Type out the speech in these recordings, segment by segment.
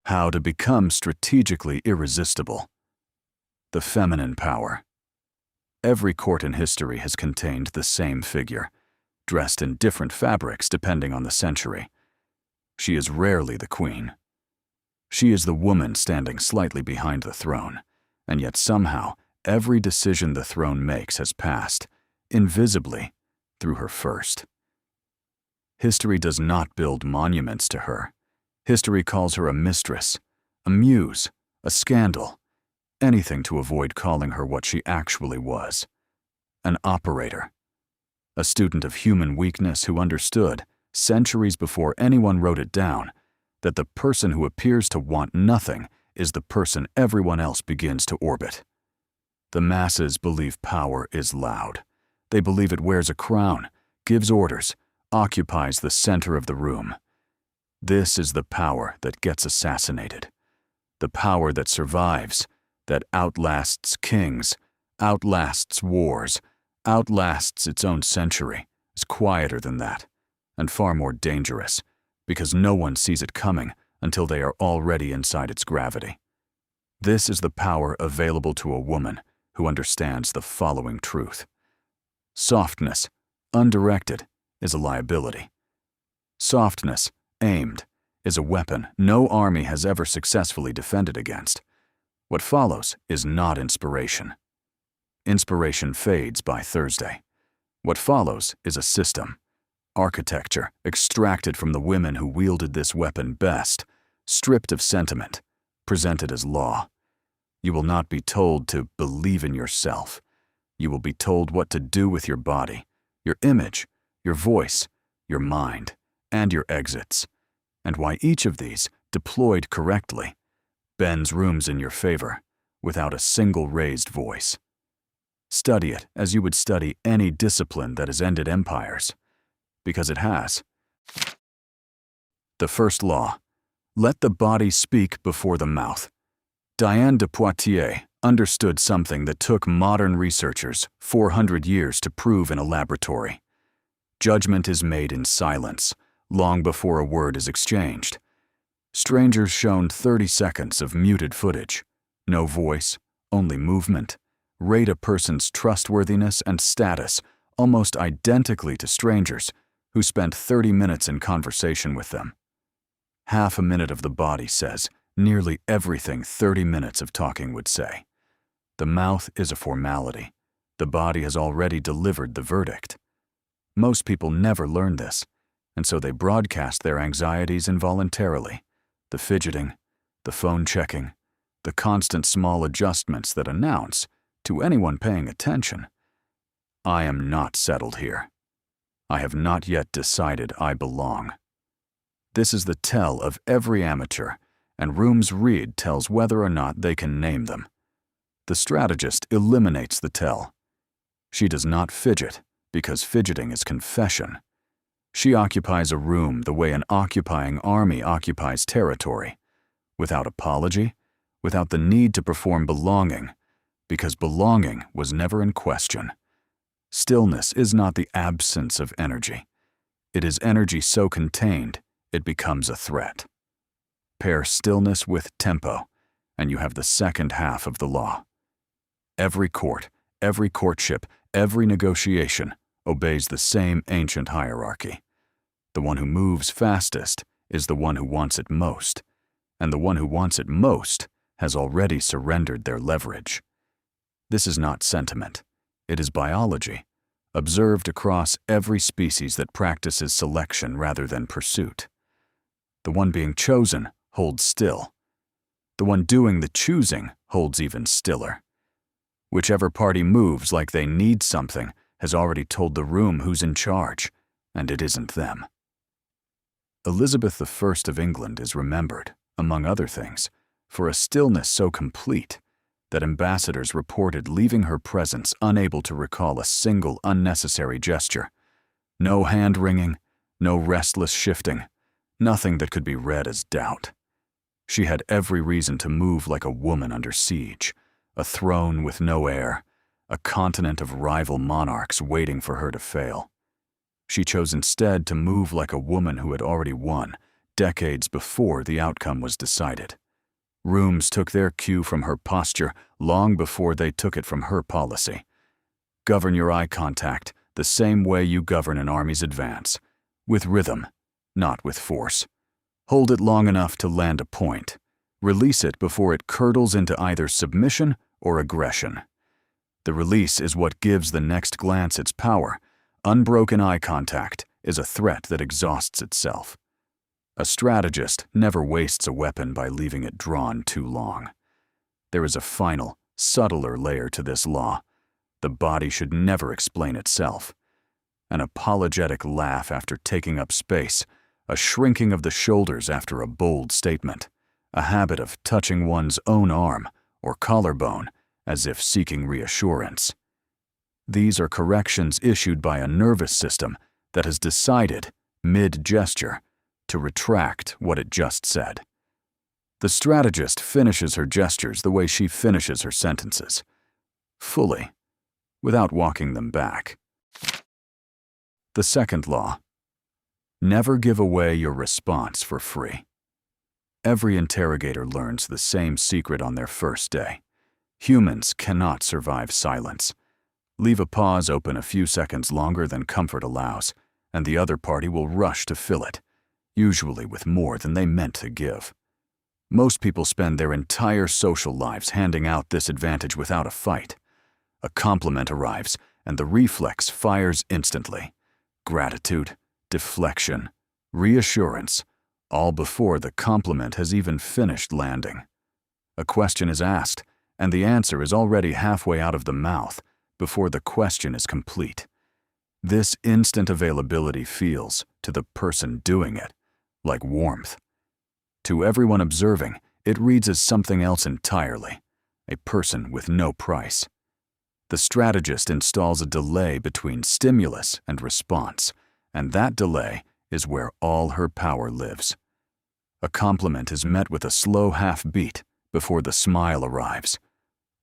How to become strategically irresistible. The feminine power. Every court in history has contained the same figure, dressed in different fabrics depending on the century. She is rarely the queen. She is the woman standing slightly behind the throne, and yet somehow every decision the throne makes has passed, invisibly, through her first. History does not build monuments to her. History calls her a mistress, a muse, a scandal, anything to avoid calling her what she actually was: an operator, a student of human weakness who understood, centuries before anyone wrote it down, that the person who appears to want nothing is the person everyone else begins to orbit. The masses believe power is loud. They believe it wears a crown, gives orders, occupies the center of the room. This is the power that gets assassinated. The power that survives, that outlasts kings, outlasts wars, outlasts its own century, is quieter than that, and far more dangerous, because no one sees it coming until they are already inside its gravity. This is the power available to a woman who understands the following truth. Softness, undirected, is a liability. Softness, aimed, is a weapon no army has ever successfully defended against. What follows is not inspiration. Inspiration fades by Thursday. What follows is a system, architecture extracted from the women who wielded this weapon best, stripped of sentiment, presented as law. You will not be told to believe in yourself. You will be told what to do with your body, your image, your voice, your mind, and your exits, and why each of these, deployed correctly, bends rooms in your favor without a single raised voice. Study it as you would study any discipline that has ended empires, because it has. The first law: let the body speak before the mouth. Diane de Poitiers understood something that took modern researchers 400 years to prove in a laboratory. Judgment is made in silence, long before a word is exchanged. Strangers shown 30 seconds of muted footage, no voice, only movement, rate a person's trustworthiness and status almost identically to strangers who spent 30 minutes in conversation with them. Half a minute of the body says nearly everything 30 minutes of talking would say. The mouth is a formality. The body has already delivered the verdict. Most people never learn this, and so they broadcast their anxieties involuntarily. The fidgeting, the phone checking, the constant small adjustments that announce, to anyone paying attention, I am not settled here. I have not yet decided I belong. This is the tell of every amateur, and Rooms Reed tells whether or not they can name them. The strategist eliminates the tell. She does not fidget, because fidgeting is confession. She occupies a room the way an occupying army occupies territory, without apology, without the need to perform belonging, because belonging was never in question. Stillness is not the absence of energy. It is energy so contained, it becomes a threat. Pair stillness with tempo, and you have the second half of the law. Every court, every courtship, every negotiation obeys the same ancient hierarchy. The one who moves fastest is the one who wants it most, and the one who wants it most has already surrendered their leverage. This is not sentiment. It is biology, observed across every species that practices selection rather than pursuit. The one being chosen holds still. The one doing the choosing holds even stiller. Whichever party moves like they need something has already told the room who's in charge, and it isn't them. Elizabeth I of England is remembered, among other things, for a stillness so complete that ambassadors reported leaving her presence unable to recall a single unnecessary gesture. No hand-wringing, no restless shifting, nothing that could be read as doubt. She had every reason to move like a woman under siege, a throne with no heir, a continent of rival monarchs waiting for her to fail. She chose instead to move like a woman who had already won, decades before the outcome was decided. Rooms took their cue from her posture long before they took it from her policy. Govern your eye contact the same way you govern an army's advance, with rhythm, not with force. Hold it long enough to land a point. Release it before it curdles into either submission or aggression. The release is what gives the next glance its power. Unbroken eye contact is a threat that exhausts itself. A strategist never wastes a weapon by leaving it drawn too long. There is a final, subtler layer to this law. The body should never explain itself. An apologetic laugh after taking up space, a shrinking of the shoulders after a bold statement, a habit of touching one's own arm or collarbone as if seeking reassurance. These are corrections issued by a nervous system that has decided, mid-gesture, to retract what it just said. The strategist finishes her gestures the way she finishes her sentences, fully, without walking them back. The second law: never give away your response for free. Every interrogator learns the same secret on their first day. Humans cannot survive silence. Leave a pause open a few seconds longer than comfort allows, and the other party will rush to fill it, usually with more than they meant to give. Most people spend their entire social lives handing out this advantage without a fight. A compliment arrives, and the reflex fires instantly. Gratitude, deflection, reassurance, all before the compliment has even finished landing. A question is asked, and the answer is already halfway out of the mouth before the question is complete. This instant availability feels, to the person doing it, like warmth. To everyone observing, it reads as something else entirely, a person with no price. The strategist installs a delay between stimulus and response, and that delay is where all her power lives. A compliment is met with a slow half-beat before the smile arrives,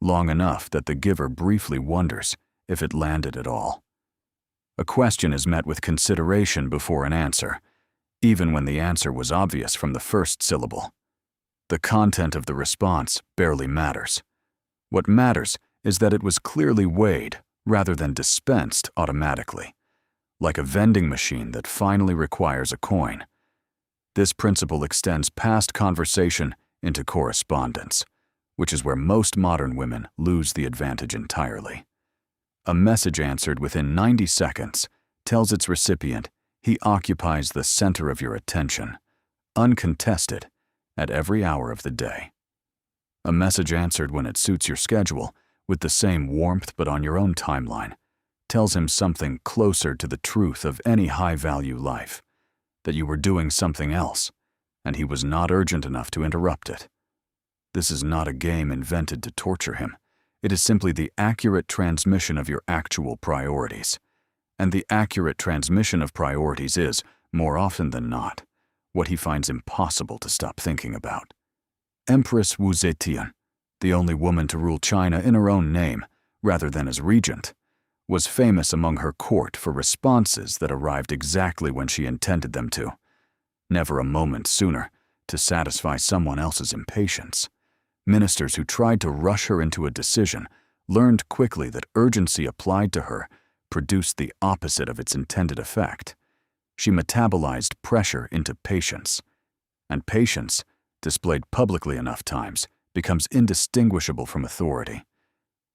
long enough that the giver briefly wonders if it landed at all. A question is met with consideration before an answer, even when the answer was obvious from the first syllable. The content of the response barely matters. What matters is that it was clearly weighed rather than dispensed automatically, like a vending machine that finally requires a coin. This principle extends past conversation into correspondence, which is where most modern women lose the advantage entirely. A message answered within 90 seconds tells its recipient he occupies the center of your attention, uncontested, at every hour of the day. A message answered when it suits your schedule, with the same warmth but on your own timeline, tells him something closer to the truth of any high-value life, that you were doing something else, and he was not urgent enough to interrupt it. This is not a game invented to torture him. It is simply the accurate transmission of your actual priorities. And the accurate transmission of priorities is, more often than not, what he finds impossible to stop thinking about. Empress Wu Zetian, the only woman to rule China in her own name, rather than as regent, was famous among her court for responses that arrived exactly when she intended them to, never a moment sooner, to satisfy someone else's impatience. Ministers who tried to rush her into a decision learned quickly that urgency applied to her produced the opposite of its intended effect. She metabolized pressure into patience, and patience, displayed publicly enough times, becomes indistinguishable from authority.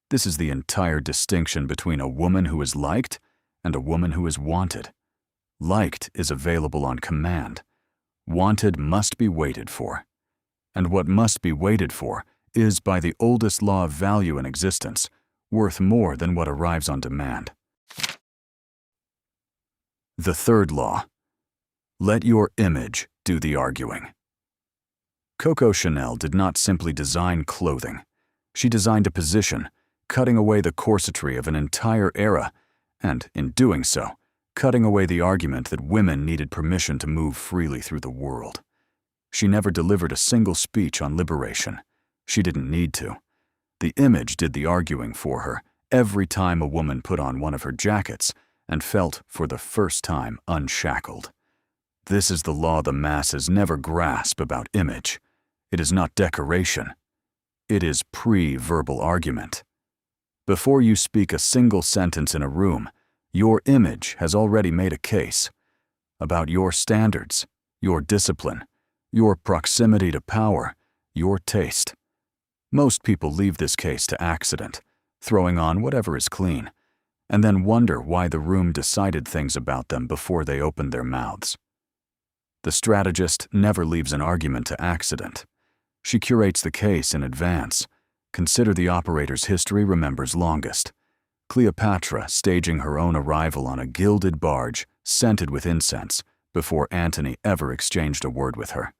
This is the entire distinction between a woman who is liked and a woman who is wanted. Liked is available on command. Wanted must be waited for. And what must be waited for is, by the oldest law of value in existence, worth more than what arrives on demand. The third law: let your image do the arguing. Coco Chanel did not simply design clothing. She designed a position, cutting away the corsetry of an entire era, and, in doing so, cutting away the argument that women needed permission to move freely through the world. She never delivered a single speech on liberation. She didn't need to. The image did the arguing for her every time a woman put on one of her jackets and felt, for the first time, unshackled. This is the law the masses never grasp about image. It is not decoration. It is pre-verbal argument. Before you speak a single sentence in a room, your image has already made a case about your standards, your discipline, your proximity to power, your taste. Most people leave this case to accident, throwing on whatever is clean, and then wonder why the room decided things about them before they opened their mouths. The strategist never leaves an argument to accident. She curates the case in advance. Consider the operator's history remembers longest. Cleopatra staging her own arrival on a gilded barge scented with incense before Antony ever exchanged a word with her.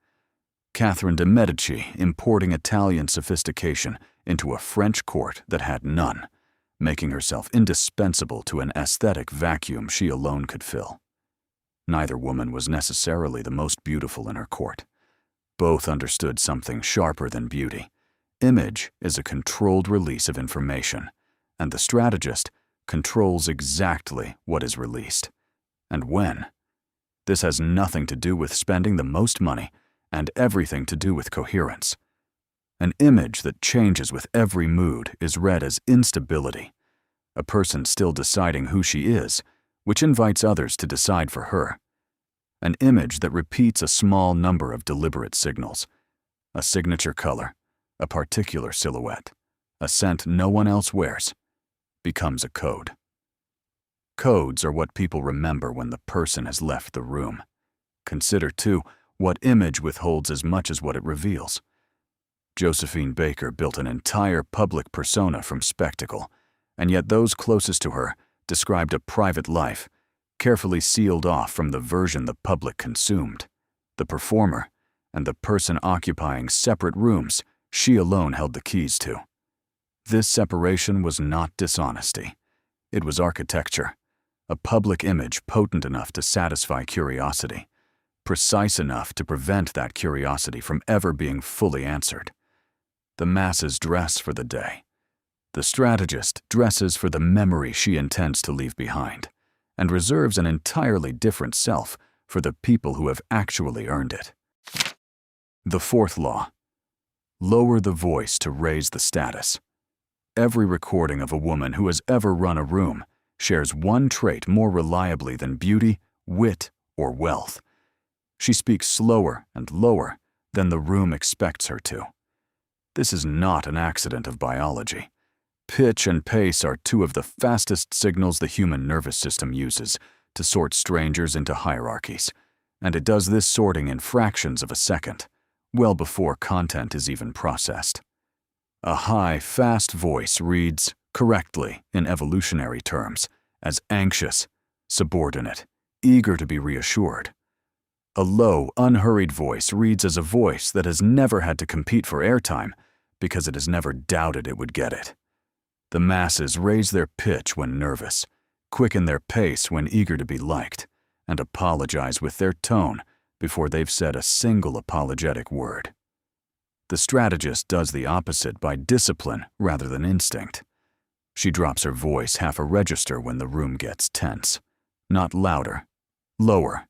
Catherine de' Medici importing Italian sophistication into a French court that had none, making herself indispensable to an aesthetic vacuum she alone could fill. Neither woman was necessarily the most beautiful in her court. Both understood something sharper than beauty. Image is a controlled release of information, and the strategist controls exactly what is released and when. This has nothing to do with spending the most money and everything to do with coherence. An image that changes with every mood is read as instability, a person still deciding who she is, which invites others to decide for her. An image that repeats a small number of deliberate signals, a signature color, a particular silhouette, a scent no one else wears, becomes a code. Codes are what people remember when the person has left the room. Consider, too, what image withholds as much as what it reveals. Josephine Baker built an entire public persona from spectacle, and yet those closest to her described a private life, carefully sealed off from the version the public consumed. The performer and the person occupying separate rooms she alone held the keys to. This separation was not dishonesty. It was architecture, a public image potent enough to satisfy curiosity, precise enough to prevent that curiosity from ever being fully answered. The masses dress for the day. The strategist dresses for the memory she intends to leave behind, and reserves an entirely different self for the people who have actually earned it. The fourth law: lower the voice to raise the status. Every recording of a woman who has ever run a room shares one trait more reliably than beauty, wit, or wealth. She speaks slower and lower than the room expects her to. This is not an accident of biology. Pitch and pace are two of the fastest signals the human nervous system uses to sort strangers into hierarchies, and it does this sorting in fractions of a second, well before content is even processed. A high, fast voice reads, correctly in evolutionary terms, as anxious, subordinate, eager to be reassured. A low, unhurried voice reads as a voice that has never had to compete for airtime because it has never doubted it would get it. The masses raise their pitch when nervous, quicken their pace when eager to be liked, and apologize with their tone before they've said a single apologetic word. The strategist does the opposite by discipline rather than instinct. She drops her voice half a register when the room gets tense. Not louder, lower,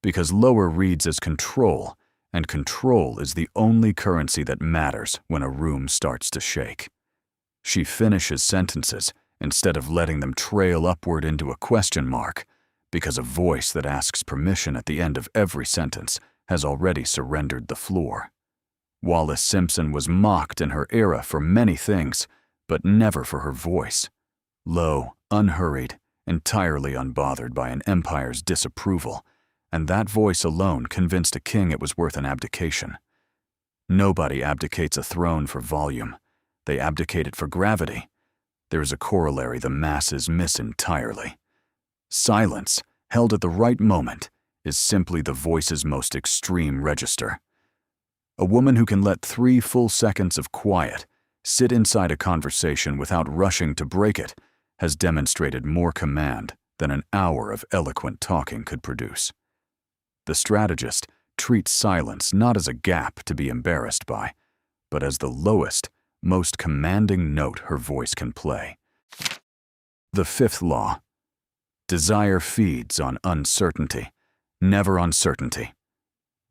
because lower reads as control, and control is the only currency that matters when a room starts to shake. She finishes sentences instead of letting them trail upward into a question mark, because a voice that asks permission at the end of every sentence has already surrendered the floor. Wallis Simpson was mocked in her era for many things, but never for her voice. Low, unhurried, entirely unbothered by an empire's disapproval, and that voice alone convinced a king it was worth an abdication. Nobody abdicates a throne for volume. They abdicate it for gravity. There is a corollary the masses miss entirely. Silence, held at the right moment, is simply the voice's most extreme register. A woman who can let 3 full seconds of quiet sit inside a conversation without rushing to break it has demonstrated more command than an hour of eloquent talking could produce. The strategist treats silence not as a gap to be embarrassed by, but as the lowest, most commanding note her voice can play. The fifth law: desire feeds on uncertainty, never uncertainty.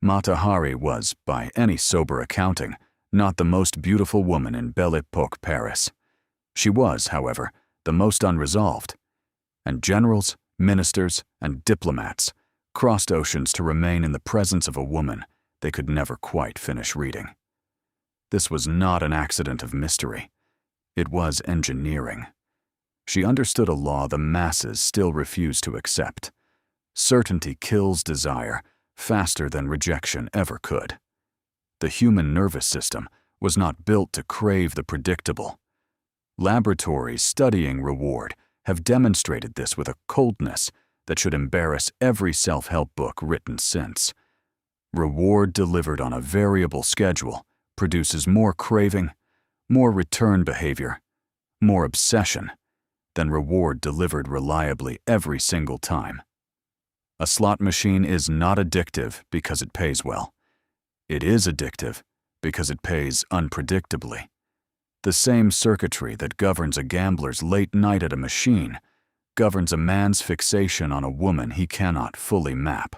Mata Hari was, by any sober accounting, not the most beautiful woman in Belle Époque Paris. She was, however, the most unresolved, and generals, ministers, and diplomats crossed oceans to remain in the presence of a woman they could never quite finish reading. This was not an accident of mystery. It was engineering. She understood a law the masses still refuse to accept. Certainty kills desire faster than rejection ever could. The human nervous system was not built to crave the predictable. Laboratories studying reward have demonstrated this with a coldness that should embarrass every self-help book written since. Reward delivered on a variable schedule produces more craving, more return behavior, more obsession than reward delivered reliably every single time. A slot machine is not addictive because it pays well. It is addictive because it pays unpredictably. The same circuitry that governs a gambler's late night at a machine governs a man's fixation on a woman he cannot fully map.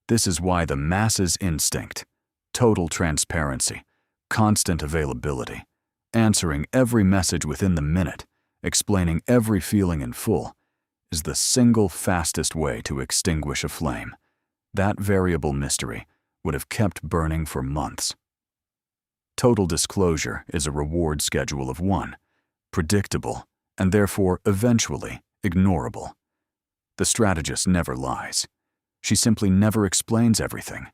This is why the masses' instinct, total transparency, constant availability, answering every message within the minute, explaining every feeling in full, is the single fastest way to extinguish a flame. That variable mystery would have kept burning for months. Total disclosure is a reward schedule of 1, predictable, and therefore eventually ignorable. The strategist never lies. She simply never explains everything.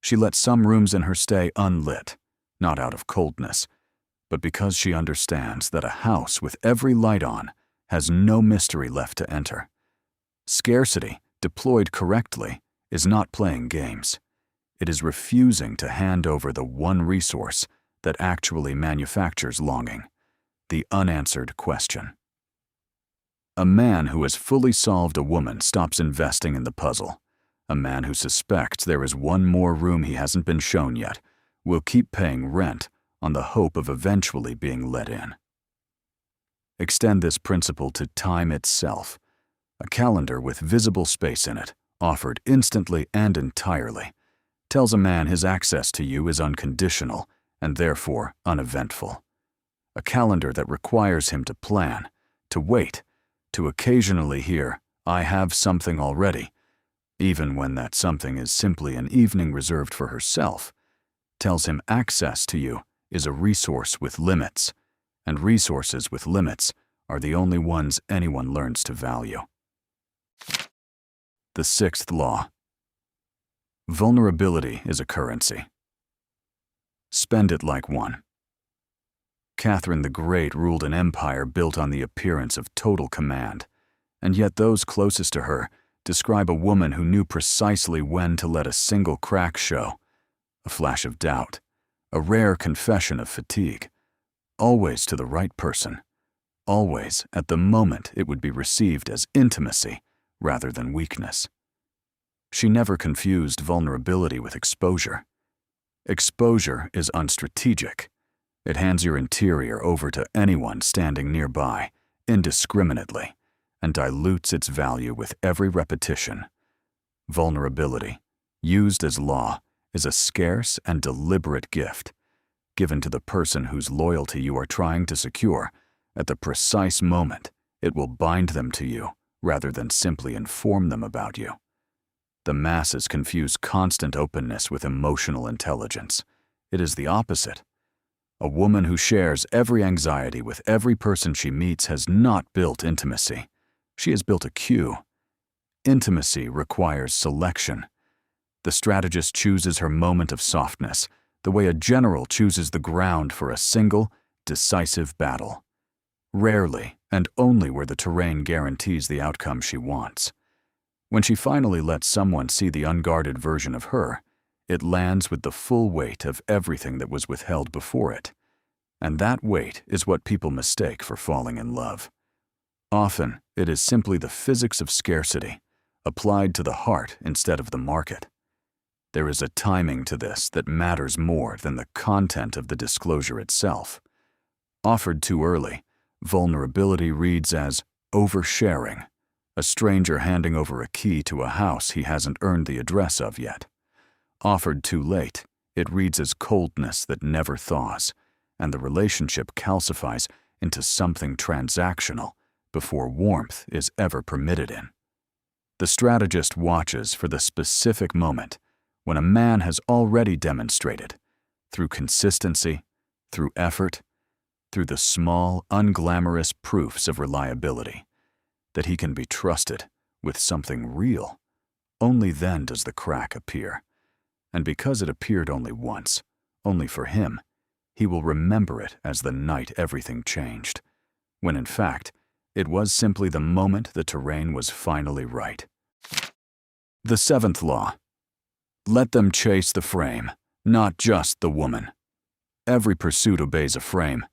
She lets some rooms in her stay unlit, not out of coldness, but because she understands that a house with every light on has no mystery left to enter. Scarcity, deployed correctly, is not playing games. It is refusing to hand over the one resource that actually manufactures longing, the unanswered question. A man who has fully solved a woman stops investing in the puzzle. A man who suspects there is one more room he hasn't been shown yet will keep paying rent on the hope of eventually being let in. Extend this principle to time itself. A calendar with visible space in it, offered instantly and entirely, tells a man his access to you is unconditional and therefore uneventful. A calendar that requires him to plan, to wait, to occasionally hear, "I have something already," even when that something is simply an evening reserved for herself, tells him access to you is a resource with limits, and resources with limits are the only ones anyone learns to value. The 6th law. Vulnerability is a currency. Spend it like one. Catherine the Great ruled an empire built on the appearance of total command, and yet those closest to her describe a woman who knew precisely when to let a single crack show, a flash of doubt, a rare confession of fatigue, always to the right person, always at the moment it would be received as intimacy rather than weakness. She never confused vulnerability with exposure. Exposure is unstrategic. It hands your interior over to anyone standing nearby, indiscriminately, and dilutes its value with every repetition. Vulnerability, used as law, is a scarce and deliberate gift, given to the person whose loyalty you are trying to secure. At the precise moment, it will bind them to you rather than simply inform them about you. The masses confuse constant openness with emotional intelligence. It is the opposite. A woman who shares every anxiety with every person she meets has not built intimacy. She has built a queue. Intimacy requires selection. The strategist chooses her moment of softness, the way a general chooses the ground for a single, decisive battle. Rarely, and only where the terrain guarantees the outcome she wants. When she finally lets someone see the unguarded version of her, it lands with the full weight of everything that was withheld before it. And that weight is what people mistake for falling in love. Often, it is simply the physics of scarcity, applied to the heart instead of the market. There is a timing to this that matters more than the content of the disclosure itself. Offered too early, vulnerability reads as oversharing, A stranger handing over a key to a house he hasn't earned the address of yet. Offered too late, it reads as coldness that never thaws, and the relationship calcifies into something transactional before warmth is ever permitted in. The strategist watches for the specific moment when a man has already demonstrated, through consistency, through effort, through the small, unglamorous proofs of reliability, that he can be trusted with something real. Only then does the crack appear. And because it appeared only once, only for him, he will remember it as the night everything changed, when in fact, it was simply the moment the terrain was finally right. The seventh law. Let them chase the frame, not just the woman. Every pursuit obeys a frame,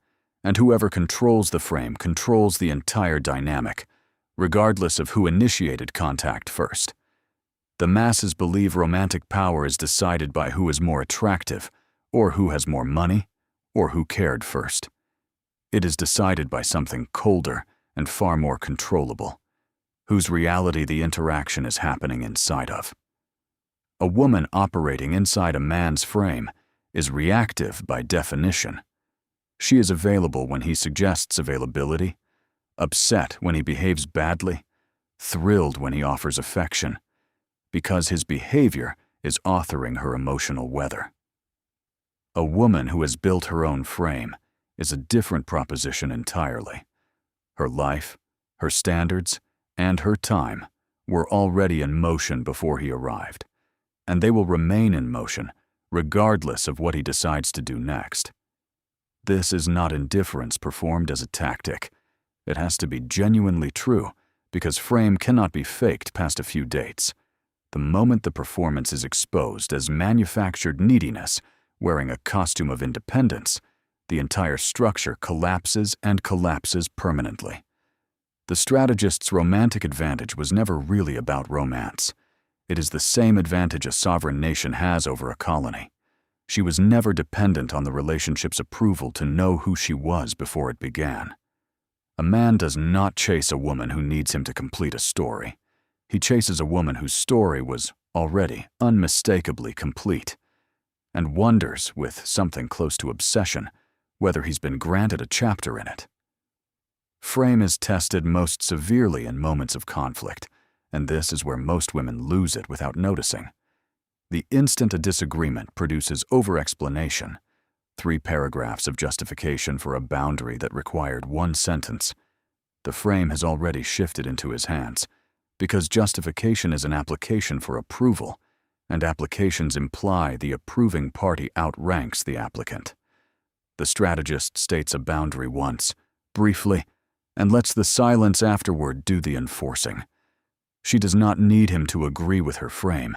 and whoever controls the frame controls the entire dynamic, regardless of who initiated contact first. The masses believe romantic power is decided by who is more attractive, or who has more money, or who cared first. It is decided by something colder and far more controllable, whose reality the interaction is happening inside of. A woman operating inside a man's frame is reactive by definition. She is available when he suggests availability, upset when he behaves badly, thrilled when he offers affection, because his behavior is authoring her emotional weather. A woman who has built her own frame is a different proposition entirely. Her life, her standards, and her time were already in motion before he arrived, and they will remain in motion regardless of what he decides to do next. This is not indifference performed as a tactic. It has to be genuinely true, because frame cannot be faked past a few dates. The moment the performance is exposed as manufactured neediness, wearing a costume of independence, the entire structure collapses and collapses permanently. The strategist's romantic advantage was never really about romance. It is the same advantage a sovereign nation has over a colony. She was never dependent on the relationship's approval to know who she was before it began. A man does not chase a woman who needs him to complete a story. He chases a woman whose story was already unmistakably complete, and wonders, with something close to obsession, whether he's been granted a chapter in it. Frame is tested most severely in moments of conflict, and this is where most women lose it without noticing. The instant a disagreement produces over-explanation, 3 paragraphs of justification for a boundary that required 1 sentence, the frame has already shifted into his hands, because justification is an application for approval, and applications imply the approving party outranks the applicant. The strategist states a boundary once, briefly, and lets the silence afterward do the enforcing. She does not need him to agree with her frame.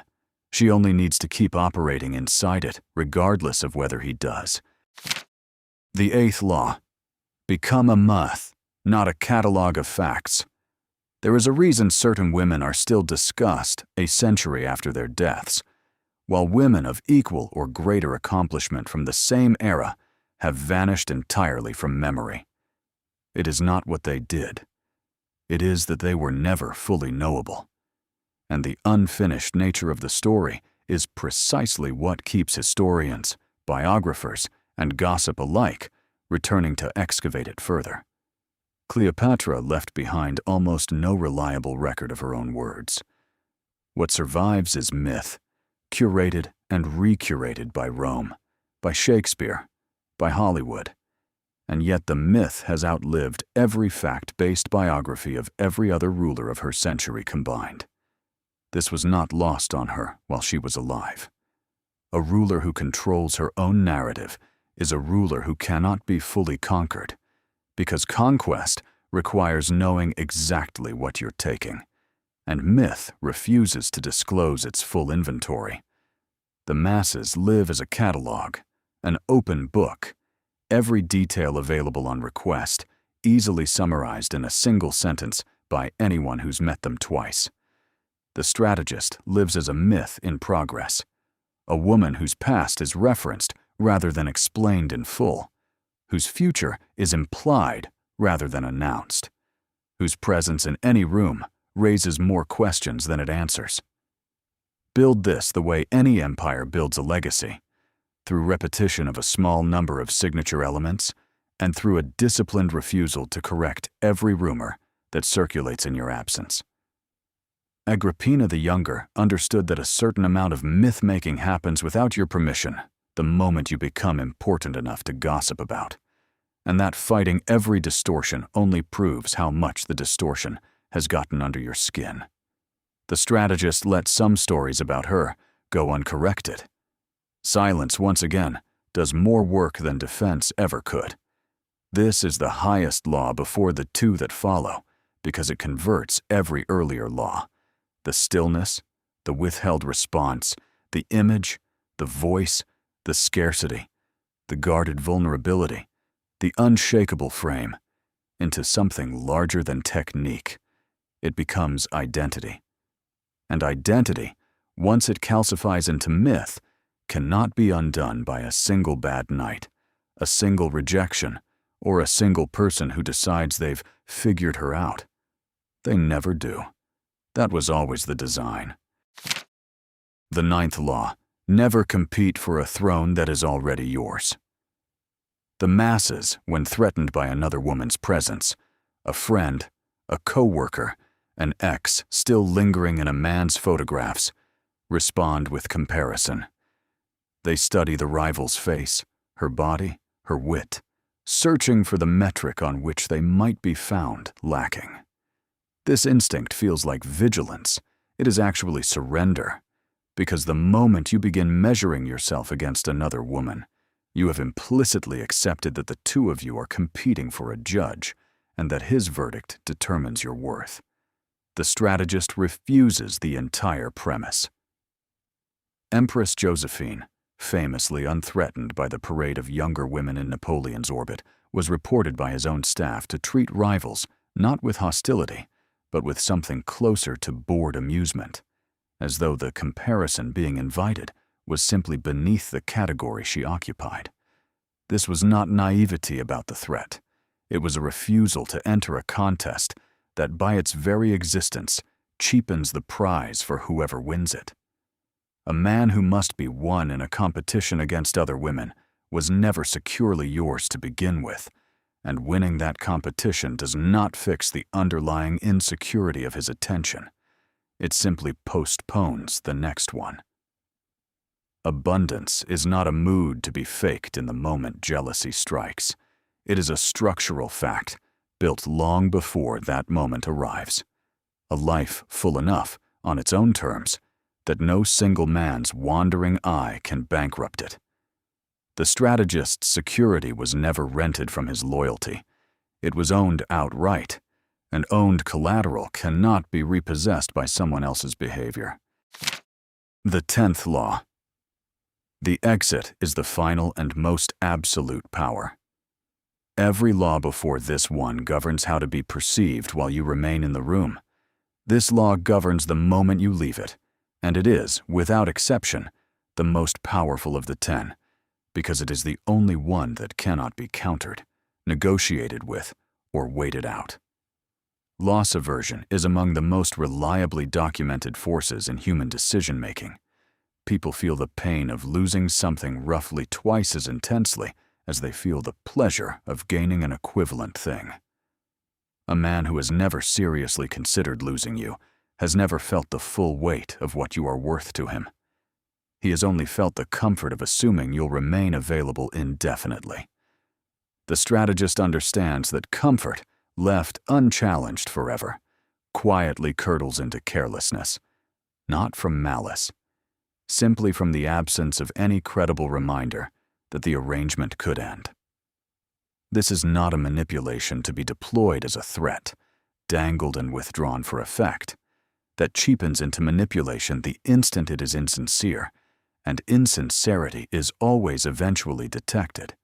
She only needs to keep operating inside it, regardless of whether he does. The 8th law. Become a myth, not a catalog of facts. There is a reason certain women are still discussed a century after their deaths, while women of equal or greater accomplishment from the same era have vanished entirely from memory. It is not what they did. It is that they were never fully knowable. And the unfinished nature of the story is precisely what keeps historians, biographers, and gossip alike returning to excavate it further. Cleopatra left behind almost no reliable record of her own words. What survives is myth, curated and recurated by Rome, by Shakespeare, by Hollywood. And yet the myth has outlived every fact-based biography of every other ruler of her century combined. This was not lost on her while she was alive. A ruler who controls her own narrative is a ruler who cannot be fully conquered, because conquest requires knowing exactly what you're taking, and myth refuses to disclose its full inventory. The masses live as a catalog, an open book, every detail available on request, easily summarized in a single sentence by anyone who's met them twice. The strategist lives as a myth in progress, a woman whose past is referenced rather than explained in full, whose future is implied rather than announced, whose presence in any room raises more questions than it answers. Build this the way any empire builds a legacy, through repetition of a small number of signature elements, and through a disciplined refusal to correct every rumor that circulates in your absence. Agrippina the Younger understood that a certain amount of myth-making happens without your permission the moment you become important enough to gossip about, and that fighting every distortion only proves how much the distortion has gotten under your skin. The strategist let some stories about her go uncorrected. Silence, once again, does more work than defense ever could. This is the highest law before the two that follow, because it converts every earlier law. The stillness, the withheld response, the image, the voice, the scarcity, the guarded vulnerability, the unshakable frame, into something larger than technique. It becomes identity. And identity, once it calcifies into myth, cannot be undone by a single bad night, a single rejection, or a single person who decides they've figured her out. They never do. That was always the design. The 9th law: never compete for a throne that is already yours. The masses, when threatened by another woman's presence, a friend, a co-worker, an ex still lingering in a man's photographs, respond with comparison. They study the rival's face, her body, her wit, searching for the metric on which they might be found lacking. This instinct feels like vigilance. It is actually surrender, because the moment you begin measuring yourself against another woman, you have implicitly accepted that the two of you are competing for a judge, and that his verdict determines your worth. The strategist refuses the entire premise. Empress Josephine, famously unthreatened by the parade of younger women in Napoleon's orbit, was reported by his own staff to treat rivals not with hostility, but with something closer to bored amusement, as though the comparison being invited was simply beneath the category she occupied. This was not naivety about the threat. It was a refusal to enter a contest that by its very existence cheapens the prize for whoever wins it. A man who must be won in a competition against other women was never securely yours to begin with, and winning that competition does not fix the underlying insecurity of his attention. It simply postpones the next one. Abundance is not a mood to be faked in the moment jealousy strikes. It is a structural fact, built long before that moment arrives. A life full enough, on its own terms, that no single man's wandering eye can bankrupt it. The strategist's security was never rented from his loyalty. It was owned outright, and owned collateral cannot be repossessed by someone else's behavior. The 10th law: the exit is the final and most absolute power. Every law before this one governs how to be perceived while you remain in the room. This law governs the moment you leave it, and it is, without exception, the most powerful of the 10, because it is the only one that cannot be countered, negotiated with, or waited out. Loss aversion is among the most reliably documented forces in human decision-making. People feel the pain of losing something roughly twice as intensely as they feel the pleasure of gaining an equivalent thing. A man who has never seriously considered losing you has never felt the full weight of what you are worth to him. He has only felt the comfort of assuming you'll remain available indefinitely. The strategist understands that comfort, left unchallenged forever, quietly curdles into carelessness, not from malice, simply from the absence of any credible reminder that the arrangement could end. This is not a manipulation to be deployed as a threat, dangled and withdrawn for effect, that cheapens into manipulation the instant it is insincere, and insincerity is always eventually detected.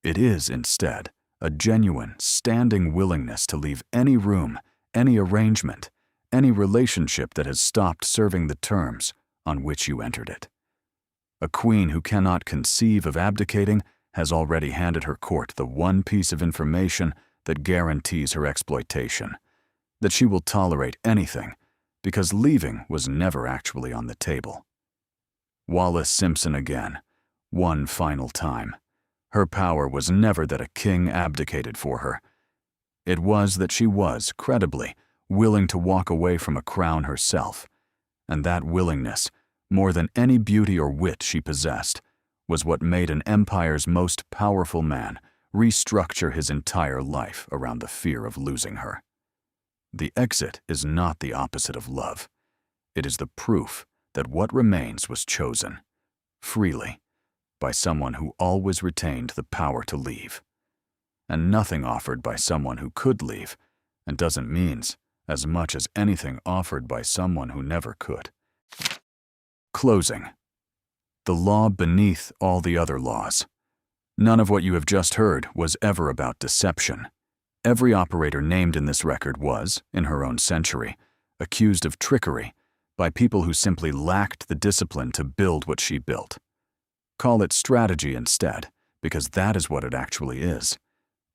It is, instead, a genuine, standing willingness to leave any room, any arrangement, any relationship that has stopped serving the terms on which you entered it. A queen who cannot conceive of abdicating has already handed her court the one piece of information that guarantees her exploitation. that she will tolerate anything, because leaving was never actually on the table. Wallace Simpson again, one final time. Her power was never that a king abdicated for her. It was that she was, credibly, willing to walk away from a crown herself, and that willingness, more than any beauty or wit she possessed, was what made an empire's most powerful man restructure his entire life around the fear of losing her. The exit is not the opposite of love. It is the proof that what remains was chosen, freely, by someone who always retained the power to leave, and nothing offered by someone who could leave, and doesn't means as much as anything offered by someone who never could. Closing. The law beneath all the other laws. None of what you have just heard was ever about deception. Every operator named in this record was, in her own century, accused of trickery by people who simply lacked the discipline to build what she built. Call it strategy instead, because that is what it actually is.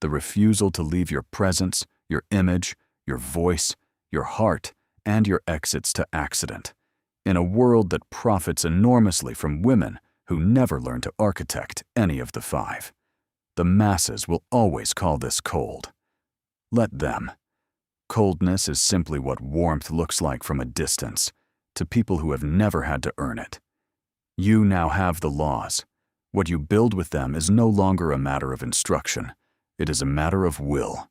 The refusal to leave your presence, your image, your voice, your heart, and your exits to accident, in a world that profits enormously from women who never learn to architect any of the five. The masses will always call this cold. Let them. Coldness is simply what warmth looks like from a distance, to people who have never had to earn it. You now have the laws. What you build with them is no longer a matter of instruction. It is a matter of will.